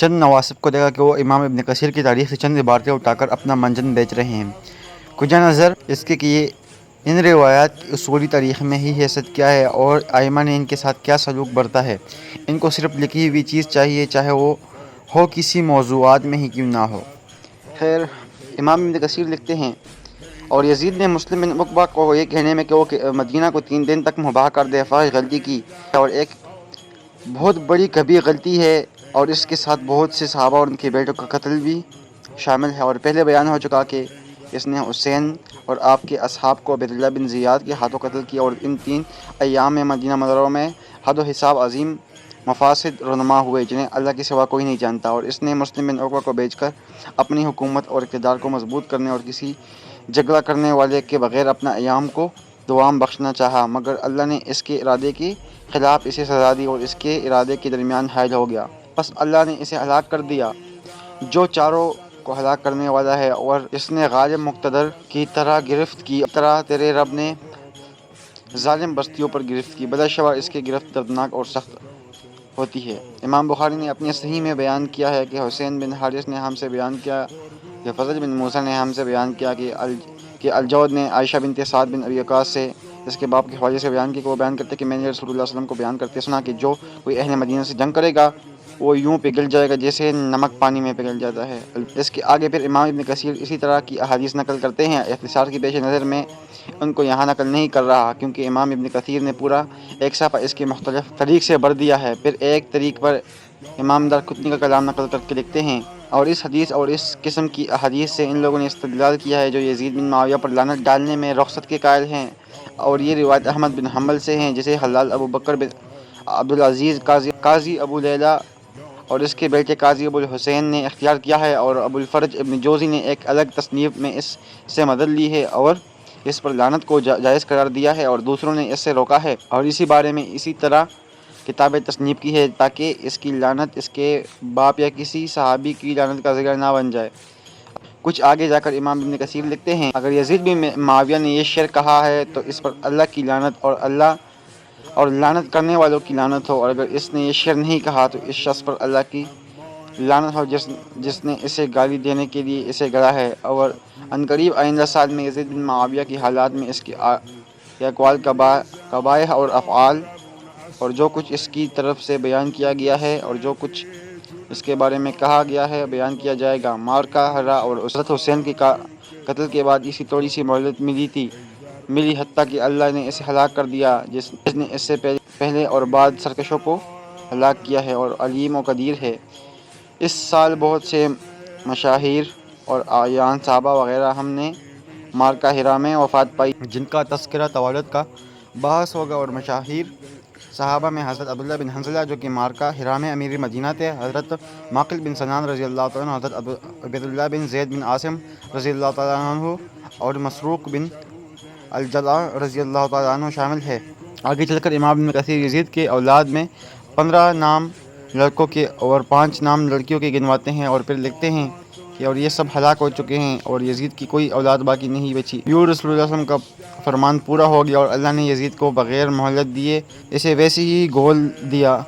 چند نواسب کو دیکھا کہ وہ امام ابن کثیر کی تاریخ سے چند عبارتیں اٹھا کر اپنا منجن بیچ رہے ہیں۔ کجا نظر اس کے کہ یہ ان روایات کی اصولی تاریخ میں ہی حیثیت کیا ہے اور ائمہ نے ان کے ساتھ کیا سلوک برتا ہے۔ ان کو صرف لکھی ہوئی چیز چاہیے، چاہے وہ ہو کسی موضوعات میں ہی کیوں نہ ہو۔ خیر، امام ابن کثیر لکھتے ہیں، اور یزید نے مسلم بن عقبہ کو یہ کہنے میں کہ وہ مدینہ کو 3 دن تک مباح کر دے فاحش غلطی کی اور ایک بہت بڑی کبیر غلطی ہے، اور اس کے ساتھ بہت سے صحابہ اور ان کے بیٹوں کا قتل بھی شامل ہے۔ اور پہلے بیان ہو چکا کہ اس نے حسین اور آپ کے اصحاب کو عبیداللہ بن زیاد کے ہاتھوں قتل کیا، اور ان 3 ایام میں مدینہ منورہ میں حد و حساب عظیم مفاسد رونما ہوئے جنہیں اللہ کے سوا کوئی نہیں جانتا، اور اس نے مسلم بن عقبہ کو بیچ کر اپنی حکومت اور اقتدار کو مضبوط کرنے اور کسی جھگڑا کرنے والے کے بغیر اپنا ایام کو دوام بخشنا چاہا، مگر اللہ نے اس کے ارادے کے خلاف اسے سزا دی اور اس کے ارادے کے درمیان حائل ہو گیا، پس اللہ نے اسے ہلاک کر دیا جو چاروں کو ہلاک کرنے والا ہے، اور اس نے غالب مقتدر کی طرح گرفت کی، اس طرح تیرے رب نے ظالم بستیوں پر گرفت کی، بدشبہ اس کی گرفت دردناک اور سخت ہوتی ہے۔ امام بخاری نے اپنی صحیح میں بیان کیا ہے کہ حسین بن حارث نے ہم سے بیان کیا کہ فضل بن موسیٰ نے ہم سے بیان کیا کہ الجود نے عائشہ بنت سعد بن ابی وقاص سے اس کے باپ کے حوالے سے بیان کیا کہ وہ بیان کرتے کہ میں نے رسول اللہ صلی اللہ علیہ وسلم کو بیان کرتے سنا کہ جو کوئی اہل مدینہ سے جنگ کرے گا وہ یوں پگھل جائے گا جیسے نمک پانی میں پگھل جاتا ہے۔ اس کے آگے پھر امام ابن کثیر اسی طرح کی احادیث نقل کرتے ہیں۔ اختصار کی پیش نظر میں ان کو یہاں نقل نہیں کر رہا کیونکہ امام ابن کثیر نے پورا ایک صفحہ اس کے مختلف طریق سے بھر دیا ہے۔ پھر ایک طریق پر امام دارقطنی کا کلام نقل کر کے لکھتے ہیں، اور اس حدیث اور اس قسم کی احادیث سے ان لوگوں نے استدلال کیا ہے جو یزید بن معاویہ پر لعنت ڈالنے میں رخصت کے قائل ہیں، اور یہ روایت احمد بن حنبل سے ہیں جسے حلال ابو بکر بن عبدالعزیز قاضی ابو لیلہ اور اس کے بیٹے قاضی ابو الحسین نے اختیار کیا ہے، اور ابو الفرج ابن جوزی نے ایک الگ تصنیف میں اس سے مدد لی ہے اور اس پر لعنت کو جائز قرار دیا ہے، اور دوسروں نے اس سے روکا ہے اور اسی بارے میں اسی طرح کتابیں تصنیف کی ہے تاکہ اس کی لعنت اس کے باپ یا کسی صحابی کی لعنت کا ذریعہ نہ بن جائے۔ کچھ آگے جا کر امام ابن کثیر لکھتے ہیں، اگر یزید بن معاویہ نے یہ شعر کہا ہے تو اس پر اللہ کی لعنت اور لعنت کرنے والوں کی لعنت ہو، اور اگر اس نے یہ شعر نہیں کہا تو اس شخص پر اللہ کی لعنت ہو جس نے اسے گالی دینے کے لیے اسے گڑھا ہے، اور عنقریب آئندہ سال میں یزید بن معاویہ کی حالات میں اس کے اقوال قبائح اور افعال اور جو کچھ اس کی طرف سے بیان کیا گیا ہے اور جو کچھ اس کے بارے میں کہا گیا ہے بیان کیا جائے گا۔ مارکہ ہرا اور حضرت حسین کے قتل کے بعد اسی تھوڑی سی مہلت ملی حتیٰ کہ اللہ نے اسے ہلاک کر دیا جس نے اس سے پہلے اور بعد سرکشوں کو ہلاک کیا ہے اور علیم و قدیر ہے۔ اس سال بہت سے مشاہیر اور اعیان صحابہ وغیرہ ہم نے مارکہ ہرا میں وفات پائی جن کا تذکرہ توالد کا باعث ہوگا، اور مشاہیر صحابہ میں حضرت عبداللہ بن حنظلہ جو کہ مارکہ ہرا میں امیر مدینہ تھے، حضرت معقل بن سنان رضی اللہ تعالیٰ عنہ، حضرت عبیداللہ بن زید بن عاصم رضی اللہ تعالیٰ عنہ اور مسروق بن الجدع رضی اللہ تعالیٰ عنہ شامل ہے۔ آگے چل کر امام ابن کثیر یزید کے اولاد میں 15 نام لڑکوں کے اور 5 نام لڑکیوں کے گنواتے ہیں، اور پھر لکھتے ہیں کہ اور یہ سب ہلاک ہو چکے ہیں اور یزید کی کوئی اولاد باقی نہیں بچی۔ یوں رسول اللہ صلی اللہ علیہ وسلم کا فرمان پورا ہو گیا اور اللہ نے یزید کو بغیر مہلت دیے اسے ویسے ہی گول دیا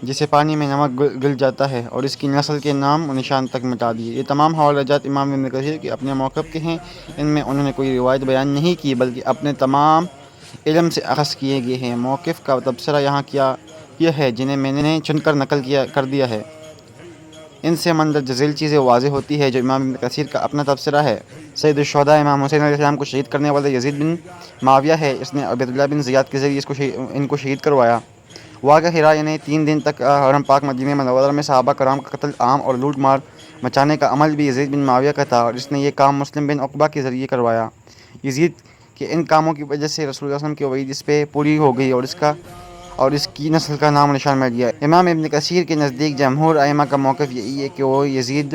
جسے پانی میں نمک گل جاتا ہے، اور اس کی نسل کے نام و نشان تک مٹا دیے۔ یہ تمام حوالہ جات امام ابن کثیر کے اپنے موقف کے ہیں، ان میں انہوں نے کوئی روایت بیان نہیں کی بلکہ اپنے تمام علم سے اخذ کیے گئے ہیں۔ موقف کا تبصرہ یہاں کیا ہے جنہیں میں نے چن کر نقل کر دیا ہے، ان سے مندرجہ ذیل چیزیں واضح ہوتی ہے جو امام ابن کثیر کا اپنا تبصرہ ہے۔ سید الشہداء امام حسین علیہ السلام کو شہید کرنے والا یزید بن معاویہ ہے، اس نے عبیداللہ بن زیاد کے ذریعے ان کو شہید کروایا۔ واقعہ ہرا یعنی 3 دن تک حرم پاک مدینہ منورہ میں صحابہ کرام کا قتل عام اور لوٹ مار مچانے کا عمل بھی یزید بن معاویہ کا تھا، اور اس نے یہ کام مسلم بن عقبہ کے ذریعے کروایا۔ یزید کے ان کاموں کی وجہ سے رسول اللہ صلی اللہ علیہ وسلم کی وعید اس پہ پوری ہو گئی اور اس کی نسل کا نام و نشان مٹ گیا۔ امام ابن کثیر کے نزدیک جمہور ائمہ کا موقف یہی ہے کہ وہ یزید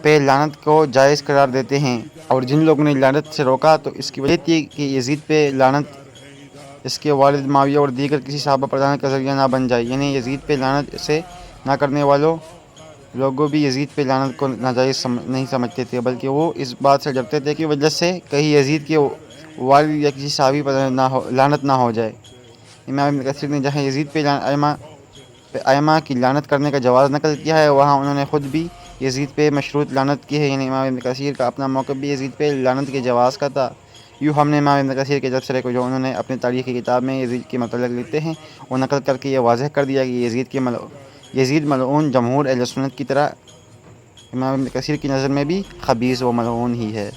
پہ لعنت کو جائز قرار دیتے ہیں، اور جن لوگوں نے لعنت سے روکا تو اس کی وجہ تھی کہ یزید پہ لعنت اس کے والد معاویہ اور دیگر کسی صحابہ پر لعنت کا ذریعہ نہ بن جائے، یعنی یزید پہ لعنت سے نہ کرنے والوں لوگوں بھی یزید پہ لعنت کو ناجائز نہیں سمجھتے تھے، بلکہ وہ اس بات سے ڈرتے تھے کہ وجہ سے کہیں یزید کے والد یا کسی صحابی پر لعنت نہ ہو جائے۔ امام ابن کثیر نے جہاں یزید پہ ائمہ ائمہ کی لعنت کرنے کا جواز نقل کیا ہے، وہاں انہوں نے خود بھی یزید پہ مشروط لعنت کی ہے، یعنی امام ابن کثیر کا اپنا موقف بھی یزید پہ لعنت کے جواز کا تھا۔ یوں ہم نے امام ابن کثیر کے تبصرے کو جو انہوں نے اپنی تاریخ کی کتاب میں یزید کے متعلق لکھتے ہیں وہ نقل کر کے یہ واضح کر دیا کہ یزید ملعون جمہور اہل سنت کی طرح امام ابن کثیر کی نظر میں بھی خبیث و ملعون ہی ہے۔